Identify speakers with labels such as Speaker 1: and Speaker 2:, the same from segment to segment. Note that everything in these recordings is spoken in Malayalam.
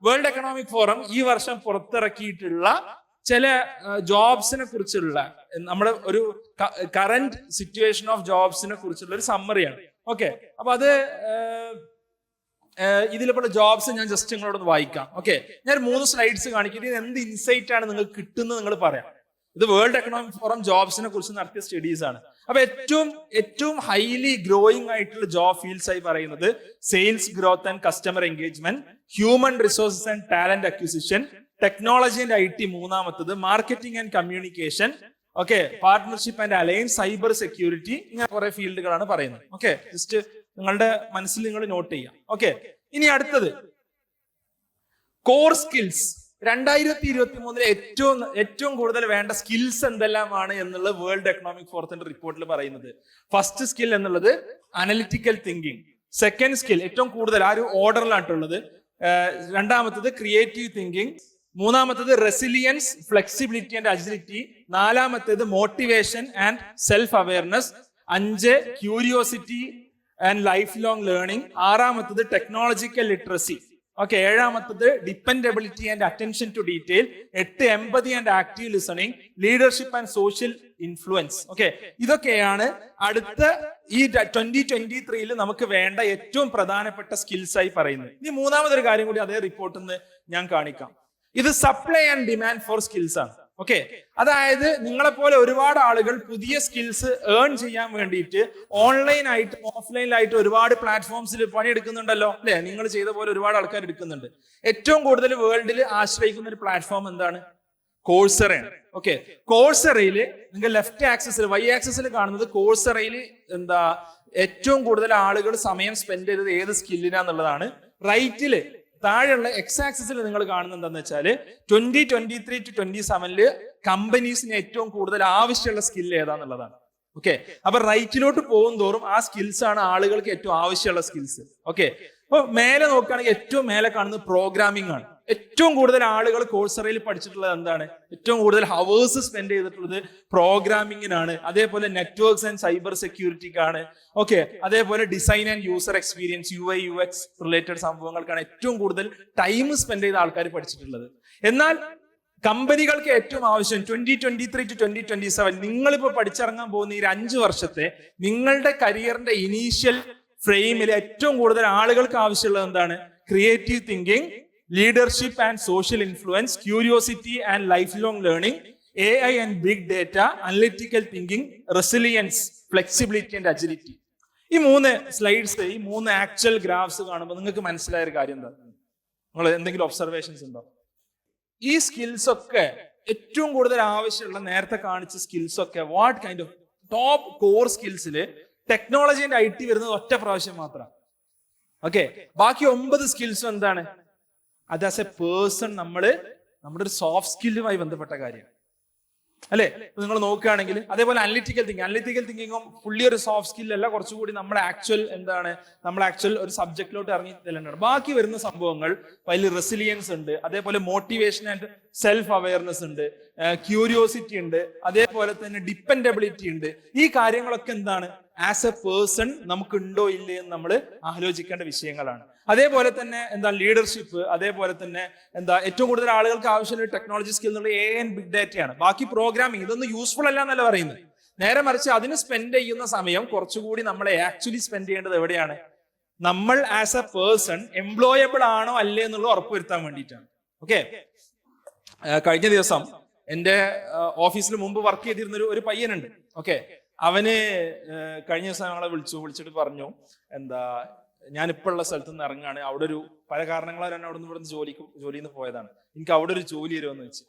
Speaker 1: വേൾഡ് എക്കണോമിക് ഫോറം ഈ വർഷം പുറത്തിറക്കിയിട്ടുള്ള ചില ജോബ്സിനെ കുറിച്ചുള്ള നമ്മുടെ ഒരു കറന്റ് സിറ്റുവേഷൻ ഓഫ് ജോബ്സിനെ കുറിച്ചുള്ള ഒരു സമ്മറിയാണ്. ഓക്കെ, അപ്പൊ അത് ഇതിലുള്ള ജോബ്സ് ഞാൻ ജസ്റ്റ് നിങ്ങളോട് വായിക്കാം. ഓക്കെ, ഞാൻ 3 സ്ലൈഡ്സ് കാണിക്കും. ഇത് എന്ത് ഇൻസൈറ്റ് ആണ് നിങ്ങൾക്ക് കിട്ടുന്നത് നിങ്ങൾ പറയാം. ഇത് വേൾഡ് എക്കണോമിക് ഫോറം ജോബ്സിനെ കുറിച്ച് നടത്തിയ സ്റ്റഡീസ് ആണ്. അപ്പൊ ഏറ്റവും ഹൈലി ഗ്രോയിങ് ആയിട്ടുള്ള ജോബ് ഫീൽഡ്സ് ആയി പറയുന്നത് sales growth and customer engagement, human resources and talent acquisition, technology and IT മൂന്നാമത്തത്, marketing and communication, okay, partnership and alliance, cyber security, ഇങ്ങനെ കുറെ ഫീൽഡുകളാണ് പറയുന്നത്. ഓക്കെ, ജസ്റ്റ് നിങ്ങളുടെ മനസ്സിൽ നിങ്ങൾ നോട്ട് ചെയ്യാം. ഓക്കെ, ഇനി അടുത്തത് കോർ സ്കിൽസ്. 2023 ഏറ്റവും കൂടുതൽ വേണ്ട സ്കിൽസ് എന്തെല്ലാമാണ് എന്നുള്ളത് വേൾഡ് എക്കണോമിക് ഫോറത്തിന്റെ റിപ്പോർട്ടിൽ പറയുന്നത്. ഫസ്റ്റ് സ്കിൽ എന്നുള്ളത് അനലിറ്റിക്കൽ തിങ്കിങ്, സെക്കൻഡ് സ്കിൽ ഏറ്റവും കൂടുതൽ ആ ഒരു ഓർഡറിലായിട്ടുള്ളത്, രണ്ടാമത്തത് ക്രിയേറ്റീവ് തിങ്കിങ്, മൂന്നാമത്തത് റെസിലിയൻസ്, ഫ്ലെക്സിബിലിറ്റി ആൻഡ് അജിലിറ്റി, നാലാമത്തേത് motivation and self awareness, 5 curiosity and life long learning, 6 technological literacy, okay, 7 dependability and attention to detail, 8 empathy and active listening, leadership and social influence. Okay, ഇതൊക്കെയാണ് അടുത്ത ഈ 2023 നമുക്ക് വേണ്ട ഏറ്റവും പ്രധാനപ്പെട്ട സ്കിൽസ് ആയി പറയുന്നത്. ഇനി മൂന്നാമതൊരു കാര്യം കൂടി അതേ റിപ്പോർട്ടിൽ നിന്ന് ഞാൻ കാണിക്കാം. ഇത് supply and demand for skills ആണ്. ഓക്കെ, അതായത് നിങ്ങളെപ്പോലെ ഒരുപാട് ആളുകൾ പുതിയ സ്കിൽസ് ഏൺ ചെയ്യാൻ വേണ്ടിയിട്ട് ഓൺലൈനായിട്ട് ഓഫ്ലൈനിലായിട്ട് ഒരുപാട് പ്ലാറ്റ്ഫോംസിൽ പണിയെടുക്കുന്നുണ്ടല്ലോ, അല്ലെ? നിങ്ങൾ ചെയ്ത പോലെ ഒരുപാട് ആൾക്കാർ എടുക്കുന്നുണ്ട്. ഏറ്റവും കൂടുതൽ വേൾഡിൽ ആശ്രയിക്കുന്ന ഒരു പ്ലാറ്റ്ഫോം എന്താണ്? കോഴ്സറയാണ്. ഓക്കെ, കോഴ്സറയിൽ നിങ്ങൾ ലെഫ്റ്റ് ആക്സിസിൽ Y ആക്സിസിൽ കാണുന്നത് കോഴ്സറയിൽ ഏറ്റവും കൂടുതൽ ആളുകൾ സമയം സ്പെൻഡ് ചെയ്തത് ഏത് സ്കില്ലിനാന്നുള്ളതാണ്. റൈറ്റില് താഴെയുള്ള X ആക്സിസിൽ നിങ്ങൾ കാണുന്നത് എന്താണെന്ന് വെച്ചാൽ 2023 to 2027 കമ്പനീസിന് ഏറ്റവും കൂടുതൽ ആവശ്യമുള്ള സ്കിൽ ഏതാന്നുള്ളതാണ്. ഓക്കെ, അപ്പൊ റൈറ്റിലോട്ട് പോകും തോറും ആ സ്കിൽസ് ആണ് ആളുകൾക്ക് ഏറ്റവും ആവശ്യമുള്ള സ്കിൽസ്. ഓക്കെ, അപ്പൊ മേലെ നോക്കുകയാണെങ്കിൽ ഏറ്റവും മേലെ കാണുന്നത് പ്രോഗ്രാമിംഗ് ആണ്. ഏറ്റവും കൂടുതൽ ആളുകൾ കോഴ്സറയിൽ പഠിച്ചിട്ടുള്ളത് എന്താണ്? ഏറ്റവും കൂടുതൽ ഹവേഴ്സ് സ്പെൻഡ് ചെയ്തിട്ടുള്ളത് പ്രോഗ്രാമിങ്ങിനാണ്. അതേപോലെ നെറ്റ്വർക്ക്സ് ആൻഡ് സൈബർ സെക്യൂരിറ്റിക്കാണ്. ഓക്കെ, അതേപോലെ design and user experience UI UX related സംഭവങ്ങൾക്കാണ് ഏറ്റവും കൂടുതൽ ടൈം സ്പെൻഡ് ചെയ്ത ആൾക്കാർ പഠിച്ചിട്ടുള്ളത്. എന്നാൽ കമ്പനികൾക്ക് ഏറ്റവും ആവശ്യം 2023 to 2027 നിങ്ങളിപ്പോ പഠിച്ചിറങ്ങാൻ പോകുന്ന ഈ 5 വർഷത്തെ നിങ്ങളുടെ കരിയറിന്റെ ഇനീഷ്യൽ ഫ്രെയിമിൽ ഏറ്റവും കൂടുതൽ ആളുകൾക്ക് ആവശ്യമുള്ളത് എന്താണ്? Creative thinking, leadership and social influence, curiosity and life long learning, AI and big data, analytical thinking, resilience, flexibility and agility. ഈ 3 സ്ലൈഡ്സ്, ഈ 3 ആക്ച്വൽ ഗ്രാഫ്സ് കാണുമ്പോൾ നിങ്ങൾക്ക് മനസ്സിലായ ഒരു കാര്യം എന്താ? നിങ്ങൾ എന്തെങ്കിലും ഒബ്സർവേഷൻസ് ഉണ്ടോ? ഈ സ്കിൽസ് ഒക്കെ ഏറ്റവും കൂടുതൽ ആവശ്യമുള്ള നേരത്തെ കാണിച്ച സ്കിൽസ് ഒക്കെ what kind of top core സ്കിൽസിൽ ടെക്നോളജി ആൻഡ് IT വരുന്നത് ഒറ്റ പ്രാവശ്യം മാത്രം. ഓക്കെ, ബാക്കി 9 സ്കിൽസും എന്താണ്? അത് ആസ് എ പേഴ്സൺ നമ്മുടെ ഒരു സോഫ്റ്റ് സ്കില്ലുമായി ബന്ധപ്പെട്ട കാര്യം അല്ലെ? നിങ്ങൾ നോക്കുകയാണെങ്കിൽ അതേപോലെ അനലിറ്റിക്കൽ തിങ്കിങ്ങും ഫുള്ളി ഒരു സോഫ്റ്റ് സ്കില്ലല്ല, കുറച്ചുകൂടി നമ്മുടെ ആക്ച്വൽ ഒരു സബ്ജക്റ്റിലോട്ട് ഇറങ്ങി ചെല്ലേണ്ടതാണ്. ബാക്കി വരുന്ന സംഭവങ്ങൾ അതിൽ റെസിലിയൻസ് ഉണ്ട്, അതേപോലെ മോട്ടിവേഷൻ ആൻഡ് സെൽഫ് അവയർനെസ് ഉണ്ട്, ക്യൂരിയോസിറ്റി ഉണ്ട്, അതേപോലെ തന്നെ ഡിപ്പെൻഡബിലിറ്റി ഉണ്ട്. ഈ കാര്യങ്ങളൊക്കെ എന്താണ്? ആസ് എ പേഴ്സൺ നമുക്ക് ഉണ്ടോ ഇല്ലേ എന്ന് നമ്മൾ ആലോചിക്കേണ്ട വിഷയങ്ങളാണ്. അതേപോലെ തന്നെ ലീഡർഷിപ്പ്, അതേപോലെ തന്നെ ഏറ്റവും കൂടുതൽ ആളുകൾക്ക് ആവശ്യമുള്ള ടെക്നോളജി സ്കിൽ എന്നുള്ള AI ആൻഡ് ബിഗ് ഡേറ്റയാണ്. ബാക്കി പ്രോഗ്രാമിംഗ് ഇതൊന്നും യൂസ്ഫുൾ അല്ല എന്നല്ല പറയുന്നത്. നേരെ മറിച്ച് അതിന് സ്പെൻഡ് ചെയ്യുന്ന സമയം കുറച്ചുകൂടി നമ്മളെ ആക്ച്വലി സ്പെൻഡ് ചെയ്യേണ്ടത് എവിടെയാണ്? നമ്മൾ ആസ് എ പേഴ്സൺ എംപ്ലോയബിൾ ആണോ അല്ലേ എന്നുള്ളത് ഉറപ്പുവരുത്താൻ വേണ്ടിയിട്ടാണ്. ഓക്കെ, കഴിഞ്ഞ ദിവസം എന്റെ ഓഫീസിൽ മുമ്പ് വർക്ക് ചെയ്തിരുന്ന ഒരു പയ്യനുണ്ട്. ഓക്കെ, അവന് കഴിഞ്ഞ ദിവസം ഞങ്ങളെ വിളിച്ചിട്ട് പറഞ്ഞു, ഞാനിപ്പോൾ ഉള്ള സ്ഥലത്ത് നിന്ന് ഇറങ്ങാണ്, അവിടെ ഒരു പല കാരണങ്ങളാൽ തന്നെ അവിടെ നിന്ന് ഇവിടെ ജോലിയിൽ നിന്ന് പോയതാണ്, എനിക്ക് അവിടെ ഒരു ജോലി തരുമെന്ന് വെച്ച്.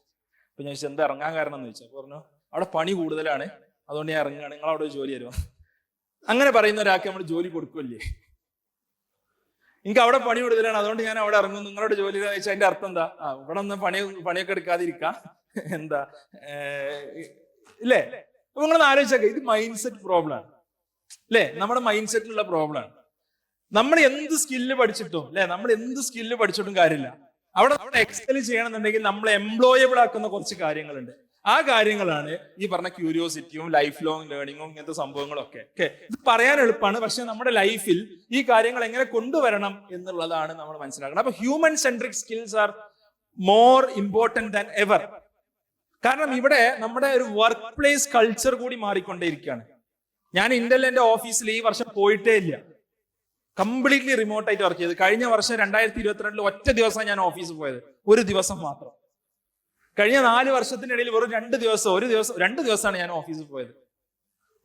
Speaker 1: അപ്പൊ ഞാൻ ചോദിച്ചു എന്താ ഇറങ്ങാൻ കാരണം എന്ന് ചോദിച്ചു. അപ്പൊ പറഞ്ഞു അവിടെ പണി കൂടുതലാണ്, അതുകൊണ്ട് ഞാൻ ഇറങ്ങുകയാണ്, നിങ്ങൾ അവിടെ ഒരു ജോലി തരുമോ? അങ്ങനെ പറയുന്ന ഒരാൾക്ക് നമ്മൾ ജോലി കൊടുക്കുമല്ലേ? എനിക്ക് അവിടെ പണി കൂടുതലാണ്, അതുകൊണ്ട് ഞാൻ അവിടെ ഇറങ്ങും, നിങ്ങളുടെ ജോലി ചോദിച്ചാൽ അതിന്റെ അർത്ഥം എന്താ? ഇവിടെ ഒന്ന് പണിയൊക്കെ എടുക്കാതിരിക്കാം ഇല്ലേ? അപ്പൊ നിങ്ങളൊന്ന് ആലോചിച്ചൊക്കെ, ഇത് മൈൻഡ് സെറ്റ് പ്രോബ്ലം ആണ് അല്ലെ? നമ്മുടെ മൈൻഡ് സെറ്റിലുള്ള പ്രോബ്ലം ആണ്. നമ്മൾ എന്ത് സ്കില്ല് പഠിച്ചിട്ടും കാര്യമില്ല. അവിടെ എക്സൽ ചെയ്യണമെന്നുണ്ടെങ്കിൽ നമ്മളെ എംപ്ലോയബിൾ ആക്കുന്ന കുറച്ച് കാര്യങ്ങളുണ്ട്. ആ കാര്യങ്ങളാണ് ഈ പറഞ്ഞ ക്യൂരിയോസിറ്റിയും ലൈഫ് ലോങ് ലേണിങ്ങും ഇങ്ങനത്തെ സംഭവങ്ങളൊക്കെ. ഓക്കെ, ഇത് പറയാൻ എളുപ്പമാണ്, പക്ഷെ നമ്മുടെ ലൈഫിൽ ഈ കാര്യങ്ങൾ എങ്ങനെ കൊണ്ടുവരണം എന്നുള്ളതാണ് നമ്മൾ മനസ്സിലാക്കണം. അപ്പൊ human centric skills are more important than ever. കാരണം ഇവിടെ നമ്മുടെ ഒരു വർക്ക് പ്ലേസ് കൾച്ചർ കൂടി മാറിക്കൊണ്ടേയിരിക്കുകയാണ്. ഞാൻ ഇന്റലിന്റെ ഓഫീസിൽ ഈ വർഷം പോയിട്ടേ ഇല്ല, കംപ്ലീറ്റ്ലി റിമോട്ട് ആയിട്ട് വർക്ക് ചെയ്ത്. കഴിഞ്ഞ വർഷം 2022 ഒറ്റ ദിവസം ഞാൻ ഓഫീസിൽ പോയത്, ഒരു ദിവസം മാത്രം. കഴിഞ്ഞ 4 വർഷത്തിനിടയിൽ വെറും 2 ദിവസമാണ് ഞാൻ ഓഫീസിൽ പോയത്.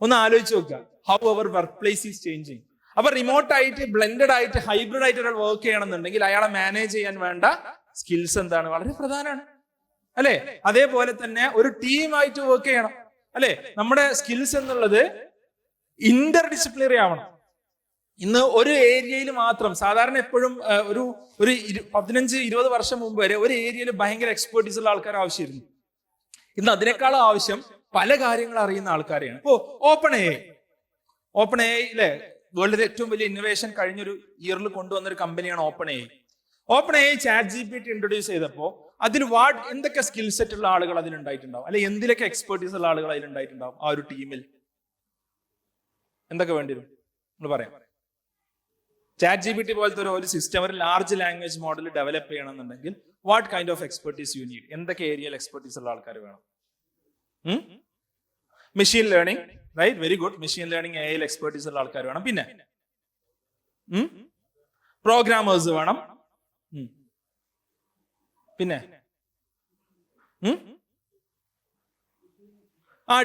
Speaker 1: ഒന്ന് ആലോചിച്ച് നോക്കുക, how our workplace is changing. അപ്പൊ റിമോട്ട് ആയിട്ട്, ബ്ലെൻഡഡ് ആയിട്ട്, ഹൈബ്രിഡ് ആയിട്ട് ഒരാൾ വർക്ക് ചെയ്യണമെന്നുണ്ടെങ്കിൽ അയാളെ മാനേജ് ചെയ്യാൻ വേണ്ട സ്കിൽസ് എന്താണ്? വളരെ പ്രധാനമാണ്, അല്ലെ? അതേപോലെ തന്നെ ഒരു ടീമായിട്ട് വർക്ക് ചെയ്യണം, അല്ലെ? നമ്മുടെ സ്കിൽസ് എന്നുള്ളത് ഇന്റർ ഡിസിപ്ലിനറി ആവണം. ഇന്ന് ഒരു ഏരിയയിൽ മാത്രം, സാധാരണ എപ്പോഴും ഒരു 15-20 വർഷം മുമ്പ് വരെ ഒരു ഏരിയയിൽ ഭയങ്കര എക്സ്പെർട്ടീസ് ഉള്ള ആൾക്കാർ ആവശ്യമായിരുന്നു. ഇന്ന് അതിനേക്കാളും ആവശ്യം പല കാര്യങ്ങൾ അറിയുന്ന ആൾക്കാരെയാണ്. ഇപ്പോ ഓപ്പൺ എ അല്ലെ, വേൾഡിലെ ഏറ്റവും വലിയ ഇന്നോവേഷൻ കഴിഞ്ഞൊരു ഇയറിൽ കൊണ്ടുവന്ന ഒരു കമ്പനിയാണ് ഓപ്പൺ എ. ChatGPT ഇൻട്രൊഡ്യൂസ് ചെയ്തപ്പോ അതിൽ എന്തൊക്കെ സ്കിൽ സെറ്റ് ഉള്ള ആളുകൾ അതിലുണ്ടായിട്ടുണ്ടാവും, അല്ലെ എന്തിലൊക്കെ എക്സ്പെർട്ടീസ് ഉള്ള ആളുകൾ അതിലുണ്ടായിട്ടുണ്ടാവും? ആ ഒരു ടീമിൽ എന്തൊക്കെ വേണ്ടി വരും നമ്മൾ പറയാം. ChatGPT പോലത്തെ ഒരു സിസ്റ്റം, ഒരു ലാർജ് ലാംഗ്വേജ് മോഡൽ ഡെവലപ്പ് ചെയ്യണമെന്നുണ്ടെങ്കിൽ what kind of expertise you need? എന്തൊക്കെ ഏരിയയിൽ എക്സ്പെർട്ടീസ് ഉള്ള ആൾക്കാർ വേണം? Machine learning, right, very good. Machine learning, AI expertise ഉള്ള ആൾക്കാർ വേണം. പിന്നെ പ്രോഗ്രാമേഴ്സ് വേണം. പിന്നെ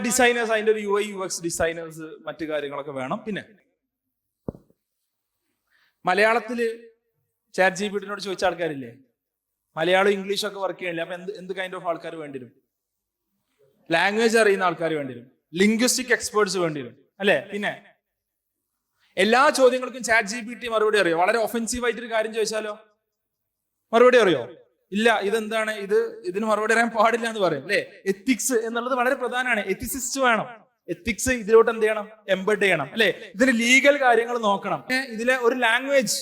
Speaker 1: ഡിസൈനേഴ്സ്, അതിന്റെ ഒരു UI UX ഡിസൈനേഴ്സ്, മറ്റു കാര്യങ്ങളൊക്കെ വേണം. പിന്നെ മലയാളത്തില് ChatGPT-നോട് ചോദിച്ച ആൾക്കാരില്ലേ? മലയാളം ഇംഗ്ലീഷൊക്കെ വർക്ക് ചെയ്യണില്ല. അപ്പൊ എന്ത് കൈൻഡ് ഓഫ് ആൾക്കാർ വേണ്ടിവരും? ലാംഗ്വേജ് അറിയുന്ന ആൾക്കാർ വേണ്ടിവരും, ലിംഗ്വിസ്റ്റിക് എക്സ്പേർട്സ് വേണ്ടിവരും, അല്ലെ? പിന്നെ എല്ലാ ചോദ്യങ്ങൾക്കും ChatGPT മറുപടി അറിയോ? വളരെ ഒഫെൻസീവ് ആയിട്ടൊരു കാര്യം ചോദിച്ചാലോ മറുപടി അറിയോ? ഇല്ല. ഇതെന്താണ്? ഇതിന് മറുപടി അറിയാൻ പാടില്ല എന്ന് പറയും, അല്ലെ? എത്തിക്സ് എന്നുള്ളത് വളരെ പ്രധാനമാണ്. എത്തിസിസ്റ്റ് വേണം. എത്തിക്സ് ഇതിലോട്ട് എന്ത് ചെയ്യണം? എംബഡ് ചെയ്യണം, അല്ലെ? ഇതിന് ലീഗൽ കാര്യങ്ങൾ നോക്കണം. ഇതിലെ ഒരു ലാംഗ്വേജ്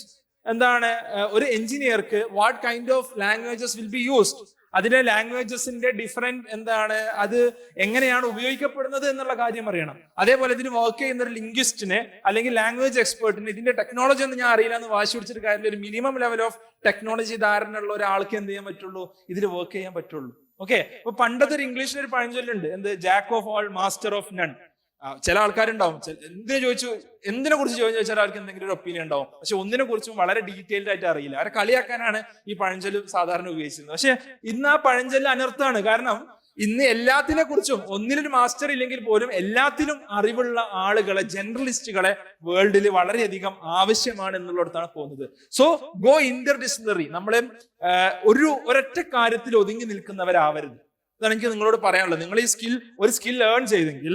Speaker 1: എന്താണ്? ഒരു എഞ്ചിനീയർക്ക് what kind of languages will be used, അതിലെ ലാംഗ്വേജസിന്റെ ഡിഫറെന്റ് എന്താണ്, അത് എങ്ങനെയാണ് ഉപയോഗിക്കപ്പെടുന്നത് എന്നുള്ള കാര്യം അറിയണം. അതേപോലെ ഇതിന് വർക്ക് ചെയ്യുന്ന ഒരു ലിംഗ്വിസ്റ്റിന് അല്ലെങ്കിൽ ലാംഗ്വേജ് എക്സ്പേർട്ടിന് ഇതിന്റെ ടെക്നോളജി ഒന്നും ഞാൻ അറിയില്ല എന്ന് വാശി പിടിച്ചിട്ട് കാര്യമില്ല. ഒരു മിനിമം ലെവൽ ഓഫ് ടെക്നോളജി ധാരണയുള്ള ഒരാൾക്ക് എന്ത് ചെയ്യാൻ പറ്റുള്ളൂ? ഇതിൽ വർക്ക് ചെയ്യാൻ പറ്റുള്ളൂ. ഓക്കെ, അപ്പൊ പണ്ടത്തെ ഒരു ഇംഗ്ലീഷിലൊരു പഴഞ്ചൊല്ലുണ്ട്, എന്ത്? Jack of all master of none. ചില ആൾക്കാരുണ്ടാവും, എന്തിനെ കുറിച്ച് ചോദിച്ചാൽ അവർക്ക് എന്തെങ്കിലും ഒരു ഒപ്പീനിയൻ ഉണ്ടാവും, പക്ഷെ ഒന്നിനെ കുറിച്ചും വളരെ ഡീറ്റെയിൽഡ് ആയിട്ട് അറിയില്ല. അവരെ കളിയാക്കാനാണ് ഈ പഴഞ്ചൊല്ല് സാധാരണ ഉപയോഗിച്ചിരുന്നത്. പക്ഷെ ഇന്ന് ആ പഴഞ്ചൊല്ല് അനർത്ഥമാണ്. കാരണം ഇന്ന് എല്ലാത്തിനെ കുറിച്ചും ഒന്നിനൊരു മാസ്റ്റർ ഇല്ലെങ്കിൽ പോലും എല്ലാത്തിലും അറിവുള്ള ആളുകളെ, ജനറലിസ്റ്റുകളെ വേൾഡിൽ വളരെയധികം ആവശ്യമാണ് എന്നുള്ളിടത്താണ് പോകുന്നത്. So go Inter disciplinary. നമ്മളെ ഒരൊറ്റ കാര്യത്തിൽ ഒതുങ്ങി നിൽക്കുന്നവരാവരുത്. ഇതാണ് എനിക്ക് നിങ്ങളോട് പറയാനുള്ളത്. നിങ്ങൾ ഒരു സ്കിൽ ലേൺ ചെയ്തെങ്കിൽ,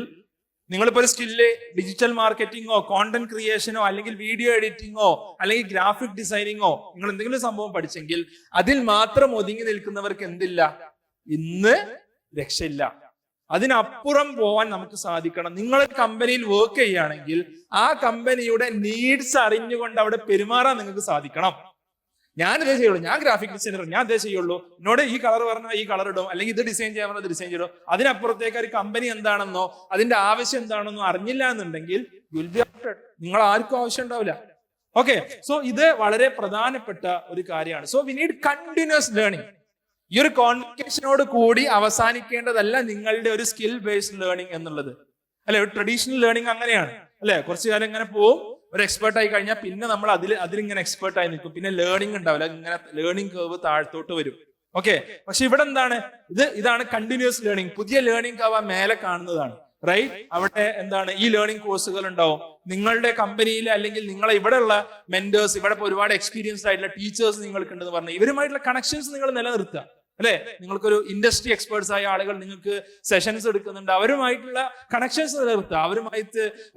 Speaker 1: നിങ്ങളിപ്പോ ഒരു സ്കില്ല് ഡിജിറ്റൽ മാർക്കറ്റിംഗോ കോണ്ടന്റ് ക്രിയേഷനോ അല്ലെങ്കിൽ വീഡിയോ എഡിറ്റിംഗോ അല്ലെങ്കിൽ ഗ്രാഫിക് ഡിസൈനിങ്ങോ നിങ്ങൾ എന്തെങ്കിലും സംഭവം പഠിച്ചെങ്കിൽ അതിൽ മാത്രം ഒതുങ്ങി നിൽക്കുന്നവർക്ക് എന്തില്ല? ഇന്ന് രക്ഷയില്ല. അതിനപ്പുറം പോവാൻ നമുക്ക് സാധിക്കണം. നിങ്ങൾ കമ്പനിയിൽ വർക്ക് ചെയ്യുകയാണെങ്കിൽ ആ കമ്പനിയുടെ നീഡ്സ് അറിഞ്ഞുകൊണ്ട് അവിടെ പെരുമാറാൻ നിങ്ങൾക്ക് സാധിക്കണം. ഞാൻ ഇതേ ചെയ്യുള്ളൂ, ഞാൻ ഗ്രാഫിക് ഡിസൈനർ, ഞാൻ ഇതേ ചെയ്യുള്ളൂ, എന്നോട് ഈ കളർ പറഞ്ഞാൽ ഈ കളർ ഇടും, അല്ലെങ്കിൽ ഇത് ഡിസൈൻ ചെയ്യാൻ പറഞ്ഞാൽ ഡിസൈൻ ചെയ്യും. അതിനപ്പുറത്തേക്ക് ഒരു കമ്പനി എന്താണെന്നോ അതിന്റെ ആവശ്യം എന്താണെന്നോ അറിഞ്ഞില്ല എന്നുണ്ടെങ്കിൽ വിൽ ബി ഔട്ടഡ്. നിങ്ങൾ ആർക്കും ആവശ്യം ഉണ്ടാവില്ല. ഓക്കെ, സോ ഇത് വളരെ പ്രധാനപ്പെട്ട ഒരു കാര്യമാണ്. So we need continuous learning. ഈ ഒരു കോൺവെക്കേഷനോട് കൂടി അവസാനിക്കേണ്ടതല്ല നിങ്ങളുടെ ഒരു സ്കിൽ ബേസ്ഡ് ലേണിംഗ് എന്നുള്ളത്, അല്ലെ? ഒരു ട്രഡീഷണൽ ലേണിംഗ് അങ്ങനെയാണ്, അല്ലെ? കുറച്ചു കാലം ഇങ്ങനെ പോവും, ഒരു എക്സ്പേർട്ട് ആയി കഴിഞ്ഞാൽ പിന്നെ നമ്മൾ അതിലിങ്ങനെ എക്സ്പേർട്ട് ആയി നിൽക്കും, പിന്നെ ലേണിംഗ് ഉണ്ടാവില്ല, ഇങ്ങനെ ലേണിംഗ് കർവ് താഴത്തോട്ട് വരും. ഓക്കെ, പക്ഷെ ഇവിടെ എന്താണ്? ഇതാണ് കണ്ടിന്യൂസ് ലേണിംഗ്. പുതിയ ലേണിംഗ് കർവ് മേലെ കാണുന്നതാണ്, റൈറ്റ്? അവിടെ എന്താണ്? ഈ ലേണിംഗ് കോഴ്സുകൾ ഉണ്ടാവും നിങ്ങളുടെ കമ്പനിയിൽ, അല്ലെങ്കിൽ നിങ്ങളെ ഇവിടെയുള്ള മെന്റേഴ്സ്, ഇവിടെ ഒരുപാട് എക്സ്പീരിയൻസ്ഡ് ആയിട്ടുള്ള ടീച്ചേഴ്സ് നിങ്ങൾക്ക് ഉണ്ടെന്ന് പറഞ്ഞാൽ ഇവരുമായിട്ടുള്ള കണക്ഷൻസ് നിങ്ങൾ നിലനിർത്തുക, അല്ലെ? നിങ്ങൾക്കൊരു ഇൻഡസ്ട്രി എക്സ്പേർട്സ് ആയ ആളുകൾ നിങ്ങൾക്ക് സെഷൻസ് എടുക്കുന്നുണ്ട്, അവരുമായിട്ടുള്ള കണക്ഷൻസ് നിലനിർത്തുക,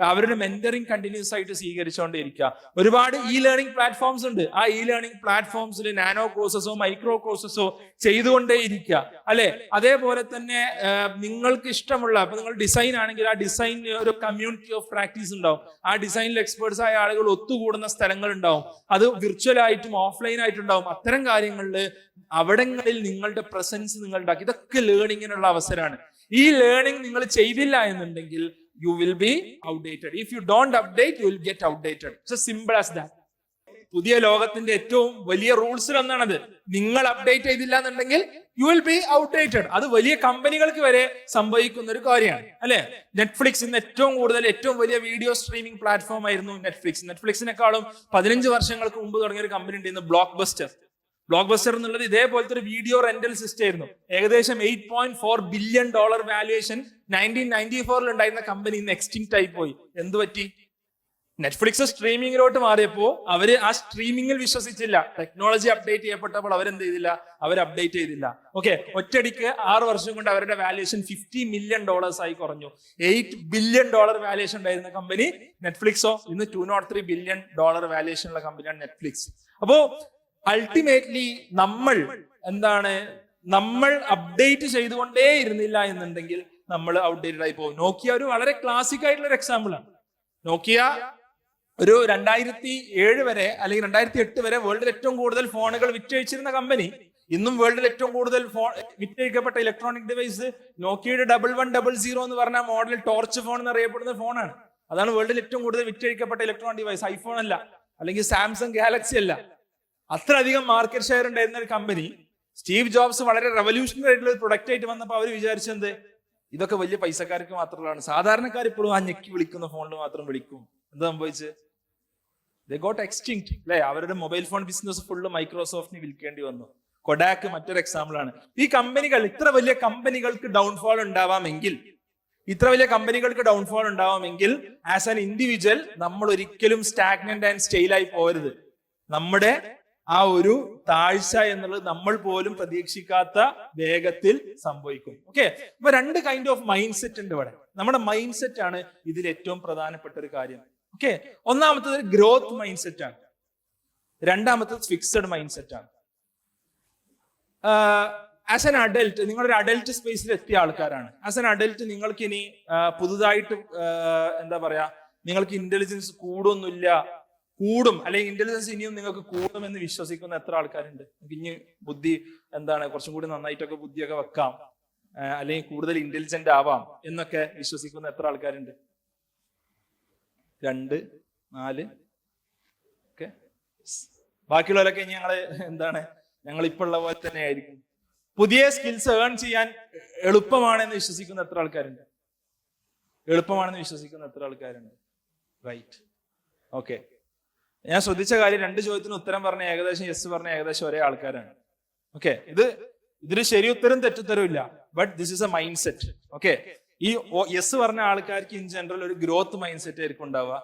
Speaker 1: അവരുടെ മെന്ററിങ് കണ്ടിന്യൂസ് ആയിട്ട് സ്വീകരിച്ചുകൊണ്ടേയിരിക്കുക. ഒരുപാട് ലേണിംഗ് പ്ലാറ്റ്ഫോംസ് ഉണ്ട്. ആ ലേണിംഗ് പ്ലാറ്റ്ഫോംസിൽ നാനോ കോഴ്സസോ മൈക്രോ കോഴ്സസോ ചെയ്തുകൊണ്ടേയിരിക്കുക, അല്ലെ? അതേപോലെ തന്നെ നിങ്ങൾക്ക് ഇഷ്ടമുള്ള, ഇപ്പൊ നിങ്ങൾ ഡിസൈൻ ആണെങ്കിൽ ആ ഡിസൈൻ ഒരു കമ്മ്യൂണിറ്റി ഓഫ് പ്രാക്ടീസ് ഉണ്ടാവും. ആ ഡിസൈനിൽ എക്സ്പേർട്സ് ആയ ആളുകൾ ഒത്തുകൂടുന്ന സ്ഥലങ്ങൾ ഉണ്ടാവും. അത് വിർച്വൽ ആയിട്ടും ഓഫ്ലൈൻ ആയിട്ടുണ്ടാവും. അത്തരം കാര്യങ്ങളിൽ അവിടങ്ങളിൽ നിങ്ങളുടെ പ്രസൻസ് നിങ്ങൾ ഉണ്ടാക്കി. ഇതൊക്കെ ലേണിങ്ങിനുള്ള അവസരമാണ്. ഈ ലേണിംഗ് നിങ്ങൾ ചെയ്തില്ല എന്നുണ്ടെങ്കിൽ you will be outdated. If you don't update, you will get outdated. It's as simple as that. പുതിയ ലോകത്തിന്റെ ഏറ്റവും വലിയ റൂൾസിൽ ഒന്നാണത്. നിങ്ങൾ അപ്ഡേറ്റ് ചെയ്തില്ല എന്നുണ്ടെങ്കിൽ യു വിൽ ബി ഔട്ട്ഡേറ്റഡ്. അത് വലിയ കമ്പനികൾക്ക് വരെ സംഭവിക്കുന്ന ഒരു കാര്യമാണ്, അല്ലെ? നെറ്റ്ഫ്ലിക്സ് ഇന്ന് ഏറ്റവും വലിയ വീഡിയോ സ്ട്രീമിംഗ് പ്ലാറ്റ്ഫോം ആയിരുന്നു നെറ്റ്ഫ്ലിക്സ്. നെറ്റ്ഫ്ലിക്സിനെക്കാളും 15 വർഷങ്ങൾക്ക് മുമ്പ് തുടങ്ങിയ ഒരു കമ്പനി ഉണ്ട് ഇന്ന്, ബ്ലോക്ക് ബസ്റ്റർ എന്നുള്ളത് ഇതേപോലത്തെ ഒരു വീഡിയോ റെന്റൽ സിസ്റ്റം ആയിരുന്നു. ഏകദേശം $8.4 ബില്യൺ വാല്യുവേഷൻ 1994 ഉണ്ടായിരുന്ന കമ്പനി ഇന്ന് എക്സ്റ്റിങ്ക്റ്റ് ആയി പോയി. എന്ത് പറ്റി? നെറ്റ്ഫ്ലിക്സ് സ്ട്രീമിങ്ങിലോട്ട് മാറിയപ്പോ അവര് ആ സ്ട്രീമിങ്ങിൽ വിശ്വസിച്ചില്ല. ടെക്നോളജി അപ്ഡേറ്റ് ചെയ്യപ്പെട്ടപ്പോൾ അവരെന്ത് ചെയ്തില്ല? അവർ അപ്ഡേറ്റ് ചെയ്തില്ല. ഓക്കെ, ഒറ്റയടിക്ക് 6 വർഷം കൊണ്ട് അവരുടെ വാല്യുവേഷൻ $50 മില്യൺ ആയി കുറഞ്ഞു. $8 ബില്യൺ വാല്യുവേഷൻ ഉണ്ടായിരുന്ന കമ്പനി നെറ്റ്ഫ്ലിക്സോ ഇന്ന് $203 ബില്യൺ വാല്യുവേഷൻ ഉള്ള കമ്പനിയാണ് നെറ്റ്ഫ്ലിക്സ്. അപ്പോ അൾട്ടിമേറ്റ്ലി നമ്മൾ അപ്ഡേറ്റ് ചെയ്തുകൊണ്ടേ ഇരുന്നില്ല എന്നുണ്ടെങ്കിൽ നമ്മൾ ഔട്ട്ഡേറ്റഡ് ആയി പോകും. നോക്കിയ ഒരു വളരെ ക്ലാസിക് ആയിട്ടുള്ള ഒരു എക്സാമ്പിൾ ആണ്. നോക്കിയ ഒരു 2007 വരെ അല്ലെങ്കിൽ 2008 വരെ വേൾഡിൽ ഏറ്റവും കൂടുതൽ ഫോണുകൾ വിറ്റഴിച്ചിരുന്ന കമ്പനി. ഇന്നും വേൾഡിൽ ഏറ്റവും കൂടുതൽ വിറ്റഴിക്കപ്പെട്ട ഇലക്ട്രോണിക് ഡിവൈസ് നോക്കിയയുടെ 1100 എന്ന് പറഞ്ഞ മോഡൽ ടോർച്ച് ഫോൺ എന്നറിയപ്പെടുന്ന ഫോണാണ്. അതാണ് വേൾഡിൽ ഏറ്റവും കൂടുതൽ വിറ്റഴിക്കപ്പെട്ട ഇലക്ട്രോണിക് ഡിവൈസ്. ഐഫോൺ അല്ല, അല്ലെങ്കിൽ സാംസങ് ഗാലക്സി അല്ല. അത്രയധികം മാർക്കറ്റ് ഷെയർ ഉണ്ടായിരുന്ന ഒരു കമ്പനി. സ്റ്റീവ് ജോബ്സ് വളരെ റെവല്യൂഷണറി ആയിട്ടുള്ള ഒരു പ്രൊഡക്റ്റ് ആയിട്ട് വന്നപ്പോൾ അവർ വിചാരിച്ചത് ഇതൊക്കെ വലിയ പൈസക്കാർക്ക് മാത്രമാണ്, സാധാരണക്കാർ ഇപ്പോഴും ആ ഞെക്കി വിളിക്കുന്ന ഫോണിൽ മാത്രം വിളിക്കും. എന്താ സംഭവിച്ചത്? ദേ ഗോട്ട് എക്സ്റ്റിങ്ക്റ്റ്, അല്ലെ? അവരുടെ മൊബൈൽ ഫോൺ ബിസിനസ് ഫുള്ള് മൈക്രോസോഫ്റ്റിന് വിൽക്കേണ്ടി വന്നു. കൊഡാക്ക് മറ്റൊരു എക്സാമ്പിൾ ആണ്. ഈ കമ്പനികൾ, ഇത്ര വലിയ കമ്പനികൾക്ക് ഡൗൺഫോൾ ഉണ്ടാവാമെങ്കിൽ ആസ് ആൻ ഇൻഡിവിജ്വൽ നമ്മൾ ഒരിക്കലും സ്റ്റാഗ്നന്റ് ആൻഡ് സ്റ്റെയിലായി പോകരുത്. നമ്മുടെ ആ ഒരു താഴ്ച എന്നുള്ളത് നമ്മൾ പോലും പ്രതീക്ഷിക്കാത്ത വേഗത്തിൽ സംഭവിക്കും. ഓക്കെ, അപ്പൊ 2 കൈൻഡ് ഓഫ് മൈൻഡ് സെറ്റ് ഉണ്ട് ഇവിടെ. നമ്മുടെ മൈൻഡ് സെറ്റ് ആണ് ഇതിൽ ഏറ്റവും പ്രധാനപ്പെട്ട ഒരു കാര്യം. ഓക്കെ, ഒന്നാമത്തത് ഗ്രോത്ത് മൈൻഡ് സെറ്റ് ആണ്, രണ്ടാമത്തത് ഫിക്സഡ് മൈൻഡ് സെറ്റ് ആണ്. ആസ് എൻ അഡൽട്ട്, നിങ്ങളൊരു അഡൽട്ട് സ്പേസിൽ എത്തിയ ആൾക്കാരാണ്. ആസ് എൻ അഡൽട്ട് നിങ്ങൾക്ക് ഇനി പുതുതായിട്ട് നിങ്ങൾക്ക് ഇന്റലിജൻസ് കൂടും അല്ലെങ്കിൽ ഇന്റലിജൻസ് ഇനിയും നിങ്ങൾക്ക് കൂടുമെന്ന് വിശ്വസിക്കുന്ന എത്ര ആൾക്കാരുണ്ട്? ഇനി ബുദ്ധി കുറച്ചും കൂടി നന്നായിട്ടൊക്കെ ബുദ്ധിയൊക്കെ വെക്കാം, അല്ലെങ്കിൽ കൂടുതൽ ഇന്റലിജന്റ് ആവാം എന്നൊക്കെ വിശ്വസിക്കുന്ന എത്ര ആൾക്കാരുണ്ട്? 2, 4. ഓക്കെ, ബാക്കിയുള്ളവരൊക്കെ ഞങ്ങൾ ഇപ്പോൾ ഉള്ള പോലെ തന്നെ ആയിരിക്കും. പുതിയ സ്കിൽസ് ഏൺ ചെയ്യാൻ എളുപ്പമാണെന്ന് വിശ്വസിക്കുന്ന എത്ര ആൾക്കാരുണ്ട്? റൈറ്റ്. ഓക്കെ, ഞാൻ ശ്രദ്ധിച്ച കാര്യം, 2 ചോദ്യത്തിന് ഉത്തരം പറഞ്ഞ ഏകദേശം യെസ് പറഞ്ഞ ഏകദേശം ഒരേ ആൾക്കാരാണ്. ഓക്കെ, ഇതിന് ശരി ഉത്തരം തെറ്റുത്തരവും ഇല്ല. But this is A mind set. Okay, ഈ യെസ് പറഞ്ഞ ആൾക്കാർക്ക് ഇൻ ജനറൽ ഒരു ഗ്രോത്ത് മൈൻഡ് സെറ്റ് ആയിരിക്കും ഉണ്ടാവുക.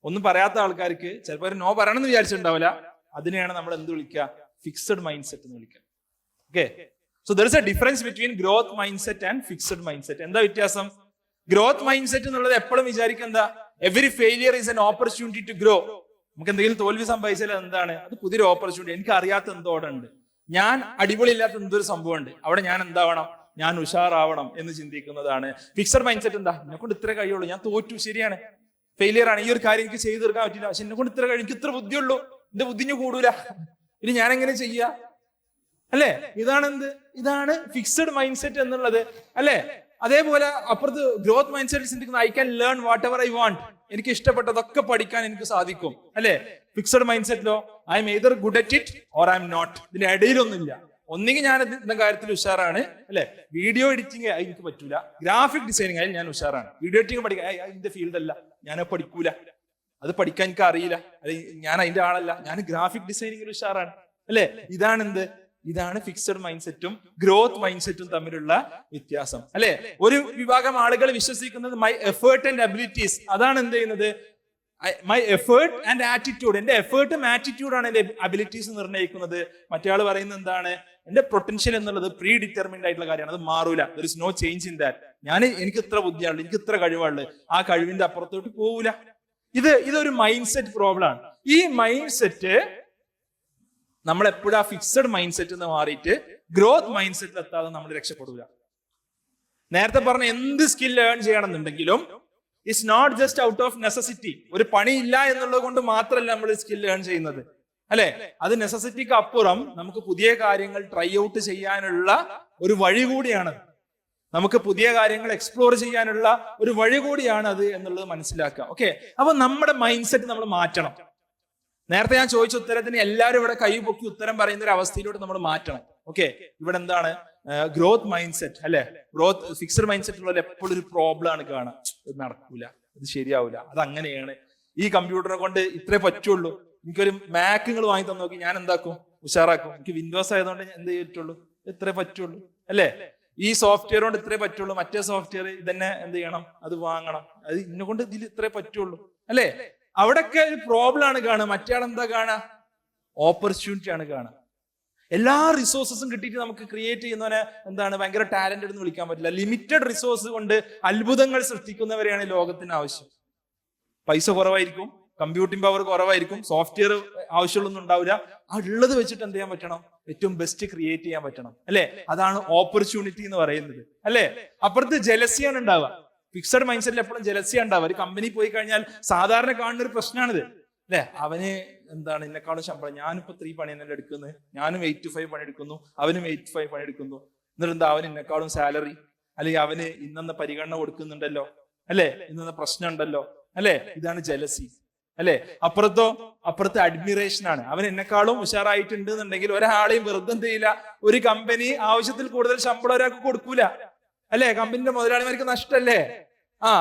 Speaker 1: ഒന്നും പറയാത്ത ആൾക്കാർക്ക് ചിലപ്പോൾ ഒരു നോ പറയണമെന്ന് വിചാരിച്ചിട്ടുണ്ടാവില്ല. അതിനെയാണ് നമ്മൾ എന്ത് വിളിക്കുക? ഫിക്സഡ് മൈൻഡ് സെറ്റ് എന്ന് വിളിക്കുക. Okay, so there is a difference between growth mindset and fixed mindset. എന്താ വ്യത്യാസം? ഗ്രോത്ത് മൈൻഡ് സെറ്റ് എന്നുള്ളത് എപ്പോഴും വിചാരിക്കുക every failure is an opportunity to grow. നമുക്ക് എന്തെങ്കിലും തോൽവി സംഭവിച്ചാൽ അത് പുതിയൊരു ഓപ്പർച്യൂണിറ്റി. എനിക്ക് അറിയാത്ത എന്തോടുണ്ട്, ഞാൻ അടിപൊളി ഇല്ലാത്ത എന്തൊരു സംഭവം ഉണ്ട്, അവിടെ ഞാൻ എന്താവണം? ഞാൻ ഉഷാറാവണം എന്ന് ചിന്തിക്കുന്നതാണ്. ഫിക്സഡ് മൈൻഡ് സെറ്റ് എന്നെ കൊണ്ട് ഇത്ര കഴിയുള്ളൂ, ഞാൻ തോറ്റു, ശരിയാണ്, ഫെയിലിയർ ആണ്, ഈ ഒരു കാര്യം എനിക്ക് ചെയ്തു തീർക്കാൻ പറ്റില്ല, പക്ഷെ എന്നെ കൊണ്ട് ഇത്ര കഴിയും, എനിക്ക് ഇത്ര ബുദ്ധിയുള്ളൂ, എന്റെ ബുദ്ധിഞ്ഞു കൂടൂല, ഇനി ഞാൻ എങ്ങനെ ചെയ്യാ? അല്ലെ, ഇതാണ് ഫിക്സഡ് മൈൻഡ് സെറ്റ് എന്നുള്ളത്, അല്ലെ? അതേപോലെ അപ്പുറത്ത് ഗ്രോത്ത് മൈൻഡ് സെറ്റ് ചിന്തിക്കുന്നത് I can learn whatever I want, എനിക്ക് ഇഷ്ടപ്പെട്ടതൊക്കെ പഠിക്കാൻ എനിക്ക് സാധിക്കും, അല്ലെ? ഫിക്സഡ് മൈൻഡ് സെറ്റിലോ I am either good at it or I am not. ഇതിന്റെ ഇടയിലൊന്നുമില്ല. ഒന്നെങ്കിൽ ഞാൻ ഇതിന്റെ കാര്യത്തിൽ ഉഷാറാണ്, അല്ലെ? വീഡിയോ എഡിറ്റിംഗ് എനിക്ക് പറ്റൂല, ഗ്രാഫിക് ഡിസൈനിങ് ആയാലും ഞാൻ ഉഷാറാണ്, വീഡിയോ എഡിറ്റിംഗ് പഠിക്കാൻ ഇതിന്റെ ഫീൽഡ് അല്ല, ഞാൻ പഠിക്കൂല, അത് പഠിക്കാൻ എനിക്ക് അറിയില്ല, അല്ലെങ്കിൽ ഞാൻ അതിന്റെ ആളല്ല, ഞാൻ ഗ്രാഫിക് ഡിസൈനിങ്ങിൽ ഉഷാറാണ്, അല്ലെ? ഇതാണ് ഫിക്സഡ് മൈൻഡ് സെറ്റും ഗ്രോത്ത് മൈൻഡ് സെറ്റും തമ്മിലുള്ള വ്യത്യാസം, അല്ലെ? ഒരു വിഭാഗം ആളുകൾ വിശ്വസിക്കുന്നത് മൈ എഫേർട്ട് ആൻഡ് അബിലിറ്റീസ്, അതാണ് എന്ത് ചെയ്യുന്നത്? മൈ എഫേർട്ട് ആൻഡ് ആറ്റിറ്റ്യൂഡ്, എന്റെ എഫേർട്ടും ആറ്റിറ്റ്യൂഡാണ് എന്റെ അബിലിറ്റീസ് നിർണ്ണയിക്കുന്നത്. മറ്റേ ആൾ പറയുന്നത് എന്താണ്? എന്റെ പൊട്ടൻഷ്യൽ എന്നുള്ളത് പ്രീ ഡിറ്റർമിൻഡ് ആയിട്ടുള്ള കാര്യമാണ്, അത് മാറൂല, there is no change in that. എനിക്ക് ഇത്ര ബുദ്ധിയാണുള്ളത്, എനിക്ക് ഇത്ര കഴിവാണുള്ളത്, ആ കഴിവിന്റെ അപ്പുറത്തോട്ട് പോകൂല. ഇതൊരു മൈൻഡ് സെറ്റ് പ്രോബ്ലം ആണ്. ഈ മൈൻഡ് സെറ്റ് നമ്മൾ എപ്പോഴും ആ ഫിക്സഡ് മൈൻഡ് സെറ്റ് എന്ന് മാറിയിട്ട് ഗ്രോത്ത് മൈൻഡ് സെറ്റിൽ എത്താതെ നമ്മൾ രക്ഷപ്പെടൂല. നേരത്തെ പറഞ്ഞ എന്ത് സ്കിൽ ഏൺ ചെയ്യണമെന്നുണ്ടെങ്കിലും it's not just out of necessity. ഒരു പണിയില്ല എന്നുള്ളത് കൊണ്ട് മാത്രമല്ല നമ്മൾ സ്കിൽ ഏൺ ചെയ്യുന്നത്, അല്ലെ? അത് നെസസിറ്റിക്ക് അപ്പുറം നമുക്ക് പുതിയ കാര്യങ്ങൾ ട്രൈ ഔട്ട് ചെയ്യാനുള്ള ഒരു വഴി കൂടിയാണ്. നമുക്ക് പുതിയ കാര്യങ്ങൾ എക്സ്പ്ലോർ ചെയ്യാനുള്ള ഒരു വഴി കൂടിയാണ് അത് എന്നുള്ളത് മനസ്സിലാക്കുക. ഓക്കെ, അപ്പൊ നമ്മുടെ മൈൻഡ് സെറ്റ് നമ്മൾ മാറ്റണം. നേരത്തെ ഞാൻ ചോദിച്ച ഉത്തരത്തിന് എല്ലാവരും ഇവിടെ കൈ പൊക്കി ഉത്തരം പറയുന്ന ഒരു അവസ്ഥയിലോട്ട് നമ്മൾ മാറ്റണം. ഓക്കെ, ഇവിടെ എന്താണ് ഗ്രോത്ത് മൈൻഡ് സെറ്റ് അല്ലെ? ഗ്രോത്ത് ഫിക്സഡ് മൈൻഡ് സെറ്റ് ഉള്ള എപ്പോഴും ഒരു പ്രോബ്ലം ആണ് കാണാം. ഇത് നടക്കൂല, ഇത് ശരിയാവൂല, അത് അങ്ങനെയാണ്, ഈ കമ്പ്യൂട്ടറെ കൊണ്ട് ഇത്രേ പറ്റുള്ളൂ, എനിക്കൊരു മാക് നിങ്ങൾ വാങ്ങി തന്നെ നോക്കി ഞാൻ എന്താക്കും, ഉഷാറാക്കും, എനിക്ക് വിൻഡോസ് ആയതുകൊണ്ട് എന്ത് ചെയ്തിട്ടുള്ളൂ, ഇത്രേ പറ്റുള്ളൂ അല്ലെ? ഈ സോഫ്റ്റ്വെയർ കൊണ്ട് ഇത്രേ പറ്റുള്ളൂ, മറ്റേ സോഫ്റ്റ്വെയർ ഇതന്നെ എന്ത് ചെയ്യണം, അത് വാങ്ങണം, അത് ഇന്നെ കൊണ്ട് ഇതിൽ ഇത്രേ പറ്റുള്ളൂ അല്ലെ? അവിടെയൊക്കെ ഒരു പ്രോബ്ലം ആണ് കാണുക. മറ്റേ ആളെന്താ കാണുക, ഓപ്പർച്യൂണിറ്റി ആണ് കാണുക. എല്ലാ റിസോഴ്സസും കിട്ടിയിട്ട് നമുക്ക് ക്രിയേറ്റ് ചെയ്യുന്നവനെ എന്താണ് ഭയങ്കര ടാലന്റഡ് എന്ന് വിളിക്കാൻ പറ്റില്ല. ലിമിറ്റഡ് റിസോഴ്സ് കൊണ്ട് അത്ഭുതങ്ങൾ സൃഷ്ടിക്കുന്നവരെയാണ് ലോകത്തിന് ആവശ്യം. പൈസ കുറവായിരിക്കും, കമ്പ്യൂട്ടിംഗ് പവർ കുറവായിരിക്കും, സോഫ്റ്റ്വെയർ ആവശ്യമുള്ളൊന്നും ഉണ്ടാവില്ല. ആ ഉള്ളത് വെച്ചിട്ട് എന്ത് ചെയ്യാൻ പറ്റണം, ഏറ്റവും ബെസ്റ്റ് ക്രിയേറ്റ് ചെയ്യാൻ പറ്റണം അല്ലെ? അതാണ് ഓപ്പർച്യൂണിറ്റി എന്ന് പറയുന്നത് അല്ലെ? അപ്പുറത്ത് ജലസിയാണ് ഉണ്ടാവുക. ഫിക്സഡ് മൈൻഡ് സെറ്റിൽ എപ്പോഴും ജലസിയാണ് ഉണ്ടാവുക. ഒരു കമ്പനി പോയി കഴിഞ്ഞാൽ സാധാരണ കാണുന്ന ഒരു പ്രശ്നമാണിത് അല്ലെ? അവന് എന്താണ് എന്നെക്കാളും ശമ്പളം, ഞാനിപ്പോ 3 പണി തന്നെ എടുക്കുന്നത്, ഞാനും 8 to 5 പണി എടുക്കുന്നു, അവനും 8 to 5 പണി എടുക്കുന്നു, എന്നിട്ട് എന്താ അവന് എന്നെക്കാളും സാലറി, അല്ലെങ്കിൽ അവന് ഇന്നെന്ന പരിഗണന കൊടുക്കുന്നുണ്ടല്ലോ അല്ലെ, ഇന്നെന്ന പ്രശ്നം ഉണ്ടല്ലോ അല്ലെ? ഇതാണ് ജലസി അല്ലെ? അപ്പുറത്ത് അഡ്മിറേഷൻ ആണ്. അവൻ എന്നെക്കാളും ഉഷാറായിട്ടുണ്ട് എന്നുണ്ടെങ്കിൽ ഒരാളെയും വെറുതെ എന്ത് ചെയ്യില്ല, ഒരു കമ്പനി ആവശ്യത്തിൽ കൂടുതൽ ശമ്പളം ഒരാൾക്ക് കൊടുക്കൂല അല്ലെ? കമ്പനിയുടെ മുതലാളിമാർക്ക് നഷ്ടല്ലേ?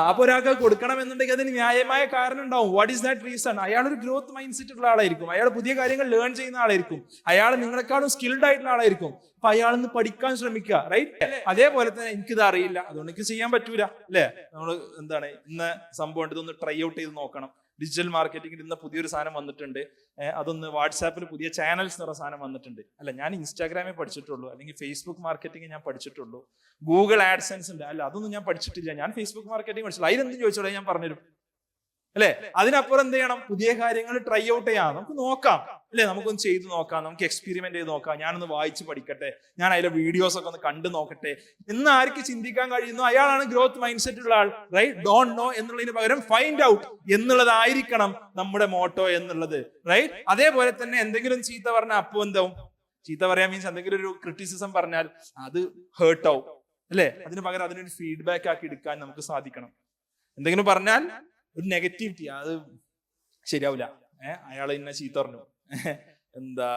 Speaker 1: അപ്പൊ ഒരാൾക്ക് കൊടുക്കണം എന്നുണ്ടെങ്കിൽ അതിന് ന്യായമായ കാരണം ഉണ്ടാവും. What is that reason? അയാൾ ഒരു ഗ്രോത്ത് മൈൻഡ് സെറ്റ് ഉള്ള ആളായിരിക്കും, അയാൾ പുതിയ കാര്യങ്ങൾ ലേൺ ചെയ്യുന്ന ആളായിരിക്കും, അയാൾ നിങ്ങളെക്കാളും സ്കിൽഡ് ആയിട്ടുള്ള ആളായിരിക്കും. അപ്പൊ അയാൾ നിന്ന് പഠിക്കാൻ ശ്രമിക്കുക, റൈറ്റ്? അതേപോലെ തന്നെ എനിക്കിത് അറിയില്ല, അതുകൊണ്ട് എനിക്ക് ചെയ്യാൻ പറ്റൂല അല്ലെ? നമ്മൾ എന്താണ് ഇന്ന സംഭവം ഉണ്ട്, ഇതൊന്ന് ട്രൈ ഔട്ട് ചെയ്ത് നോക്കണം. ഡിജിറ്റൽ മാർക്കറ്റിംഗിൽ ഇന്ന് പുതിയൊരു സാധനം വന്നിട്ടുണ്ട്, അതൊന്ന് വാട്സാപ്പിൽ പുതിയ ചാനൽസ് എന്ന് പറഞ്ഞ സാധനം വന്നിട്ടുണ്ട് അല്ല, ഞാൻ ഇൻസ്റ്റാഗ്രാമേ പഠിച്ചിട്ടുള്ളൂ, അല്ലെങ്കിൽ ഫേസ്ബുക്ക് മാർക്കറ്റിംഗ് ഞാൻ പഠിച്ചിട്ടുള്ളൂ, ഗൂഗിൾ ആഡ്സെൻസ് ഉണ്ട് അല്ല, അതൊന്നും ഞാൻ പഠിച്ചിട്ടില്ല, ഞാൻ ഫേസ്ബുക്ക് മാർക്കറ്റിംഗ് പഠിച്ചില്ല, അതിലെന്തും ചോദിച്ചോളൂ ഞാൻ പറഞ്ഞുതരും അല്ലെ? അതിനപ്പുറം എന്ത് ചെയ്യണം, പുതിയ കാര്യങ്ങൾ ട്രൈ ഔട്ട് ചെയ്യാം, നമുക്ക് നോക്കാം അല്ലെ? നമുക്കൊന്ന് ചെയ്ത് നോക്കാം, നമുക്ക് എക്സ്പെരിമെന്റ് ചെയ്ത് നോക്കാം, ഞാനൊന്ന് വായിച്ച് പഠിക്കട്ടെ, ഞാൻ അതിലെ വീഡിയോസ് ഒക്കെ ഒന്ന് കണ്ടു നോക്കട്ടെ എന്ന് ആർക്ക് ചിന്തിക്കാൻ കഴിയുന്നു അയാളാണ് ഗ്രോത്ത് മൈൻഡ് സെറ്റ് ഉള്ള ആൾ, റൈറ്റ്? ഡോണ്ട് നോ എന്നുള്ളതിന് പകരം ഫൈൻഡ് ഔട്ട് എന്നുള്ളതായിരിക്കണം നമ്മുടെ മോട്ടോ എന്നുള്ളത്, റൈറ്റ്? അതേപോലെ തന്നെ എന്തെങ്കിലും ചീത്ത പറഞ്ഞാൽ അപ്പൊ എന്താവും, ചീത്ത പറയാൻ മീൻസ് എന്തെങ്കിലും ഒരു ക്രിറ്റിസിസം പറഞ്ഞാൽ അത് ഹേർട്ട് ആവും അല്ലെ? അതിന് പകരം അതിനൊരു ഫീഡ്ബാക്ക് ആക്കി എടുക്കാൻ നമുക്ക് സാധിക്കണം. എന്തെങ്കിലും പറഞ്ഞാൽ ഒരു നെഗറ്റിവിറ്റി, അത് ശരിയാവില്ല, അയാൾ ഇന്ന ചീത്ത പറഞ്ഞു, എന്താ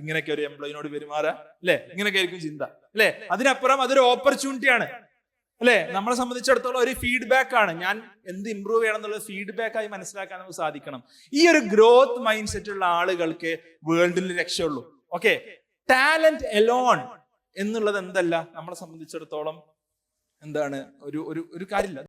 Speaker 1: ഇങ്ങനെയൊക്കെ ഒരു എംപ്ലോയിനോട് പെരുമാറുക അല്ലെ? ഇങ്ങനെയൊക്കെ ആയിരിക്കും ചിന്ത അല്ലെ? അതിനപ്പുറം അതൊരു ഓപ്പർച്യൂണിറ്റി ആണ് അല്ലെ? നമ്മളെ സംബന്ധിച്ചിടത്തോളം ഒരു ഫീഡ്ബാക്ക് ആണ്. ഞാൻ എന്ത് ഇമ്പ്രൂവ് ചെയ്യണം എന്നുള്ളത് ഫീഡ്ബാക്ക് ആയി മനസ്സിലാക്കാൻ നമുക്ക് സാധിക്കണം. ഈ ഒരു ഗ്രോത്ത് മൈൻഡ് സെറ്റ് ഉള്ള ആളുകൾക്ക് വേൾഡിൽ രക്ഷയുള്ളൂ. ഓക്കെ, ടാലന്റ് എലോൺ എന്നുള്ളത് എന്തല്ല, നമ്മളെ സംബന്ധിച്ചിടത്തോളം എന്താണ് ഒരു കാര്യമില്ല.